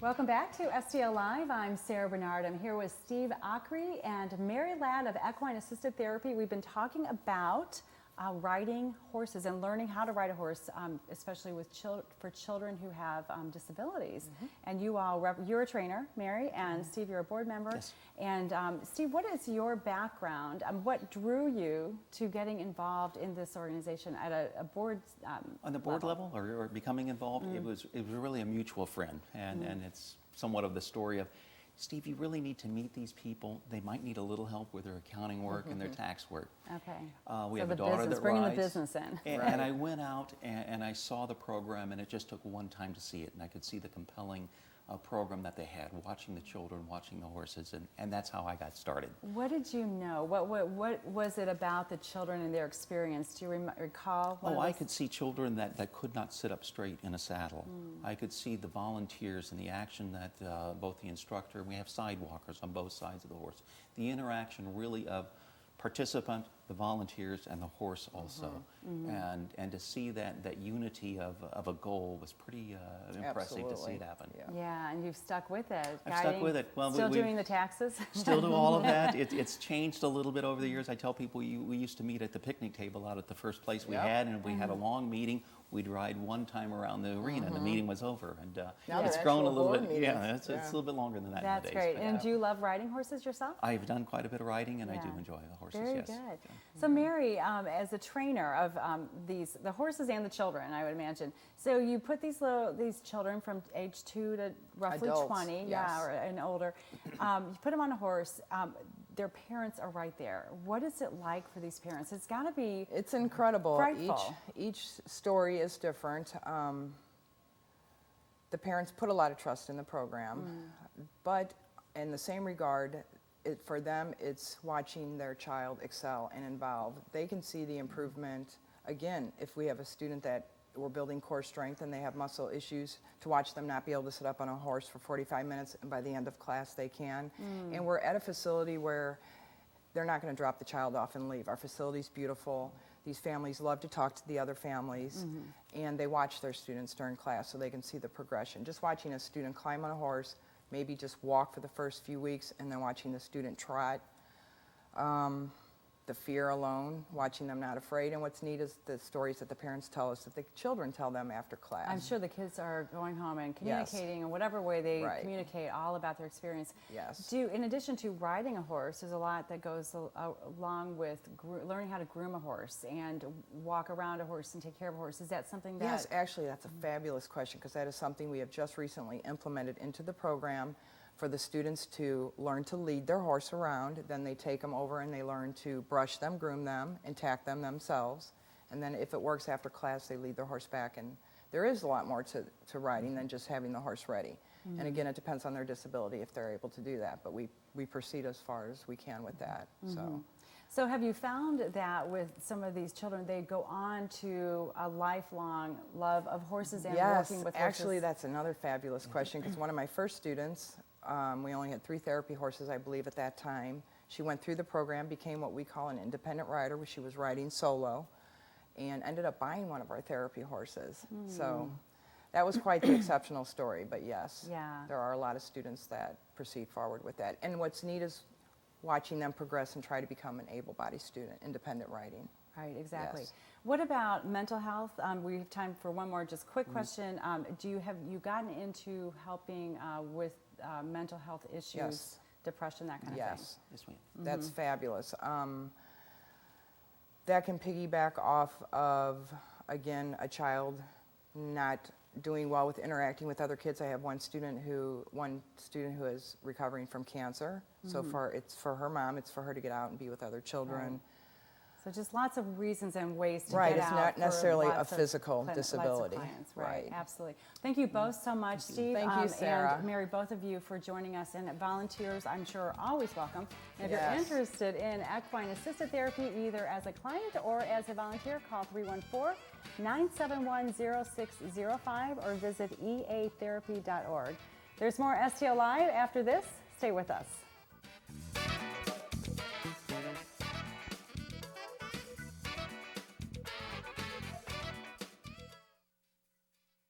Welcome back to STL Live. I'm Sarah Bernard. I'm here with Steve Akre and Mary Ladd of Equine-Assisted Therapy. We've been talking about riding horses and learning how to ride a horse, especially with for children who have disabilities. And you all, you're a trainer, Mary, and Steve, you're a board member. Yes. And Steve, what is your background? What drew you to getting involved in this organization at a board on the board level or becoming involved? It was really a mutual friend, and it's somewhat of the story of, Steve, you really need to meet these people. They might need a little help with their accounting work and their tax work. Okay. We so have a daughter that bringing rides. the business in. And I went out and I saw the program, and it just took one time to see it, and I could see the compelling program that they had, watching the children, watching the horses, and that's how I got started. What did you know? What was it about the children and their experience? Do you recall? I could see children that could not sit up straight in a saddle. I could see the volunteers and the action that both the instructor, we have sidewalkers on both sides of the horse, the interaction really of participant, the volunteers, and the horse also. And to see that unity of a goal was pretty impressive to see it happen. Yeah, and you've stuck with it. I've stuck with it. Well, still doing the taxes? Still do all of that. It's changed a little bit over the years. I tell people we used to meet at the picnic table out at the first place we had, and we had a long meeting. We'd ride one time around the arena, and the meeting was over. And it's grown a little bit. Meetings. Yeah, it's a little bit longer than that That's nowadays. great. But, And do you love riding horses yourself? I've done quite a bit of riding, and I do enjoy the horses. Very yes. good. So Mary, as a trainer of the horses and the children, I would imagine. So you put these children from age 2 to roughly Adults, 20, yes. and older. You put them on a horse. Their parents are right there. What is it like for these parents? It's got to be. It's incredible. Frightful. Each story is different. The parents put a lot of trust in the program, but in the same regard, for them, it's watching their child excel and evolve. They can see the improvement. Again, if we have a student that we're building core strength and they have muscle issues, to watch them not be able to sit up on a horse for 45 minutes, and by the end of class they can. And we're at a facility where they're not going to drop the child off and leave. Our facility's beautiful. These families love to talk to the other families, and they watch their students during class so they can see the progression. Just watching a student climb on a horse, maybe just walk for the first few weeks, and then watching the student trot. The fear alone, watching them not afraid. And what's neat is the stories that the parents tell us that the children tell them after class. I'm sure the kids are going home and communicating in whatever way they communicate all about their experience. Yes. In addition to riding a horse, there's a lot that goes along with learning how to groom a horse and walk around a horse and take care of a horse. Is that something that... Yes, actually, that's a fabulous question, because that is something we have just recently implemented into the program for the students to learn to lead their horse around. Then they take them over and they learn to brush them, groom them, and tack them themselves. And then if it works after class, they lead their horse back. And there is a lot more to riding than just having the horse ready. And again, it depends on their disability if they're able to do that. But we proceed as far as we can with that. So have you found that with some of these children, they go on to a lifelong love of horses and working with horses? Actually, that's another fabulous question, because one of my first students, we only had 3 therapy horses, I believe, at that time. She went through the program, became what we call an independent rider, where she was riding solo, and ended up buying one of our therapy horses. So that was quite the exceptional story, but yes, there are a lot of students that proceed forward with that. And what's neat is watching them progress and try to become an able-bodied student, independent riding. Right, exactly. Yes. What about mental health? We have time for one more just quick question. Have you gotten into helping with mental health issues, depression, that kind of thing? Yes, that's fabulous. That can piggyback off of, again, a child not doing well with interacting with other kids. I have one student who is recovering from cancer. So it's for her mom, it's for her to get out and be with other children. Right. So just lots of reasons and ways to get Right, out. it's not necessarily a lots of physical disability. Lots of clients, right, absolutely. Thank you both so much, Steve. Thank you, Sarah. And Mary, both of you for joining us. And volunteers, I'm sure, are always welcome. And if you're Yes. interested in equine-assisted therapy, either as a client or as a volunteer, call 314-971-0605 or visit eatherapy.org. There's more STL Live after this. Stay with us.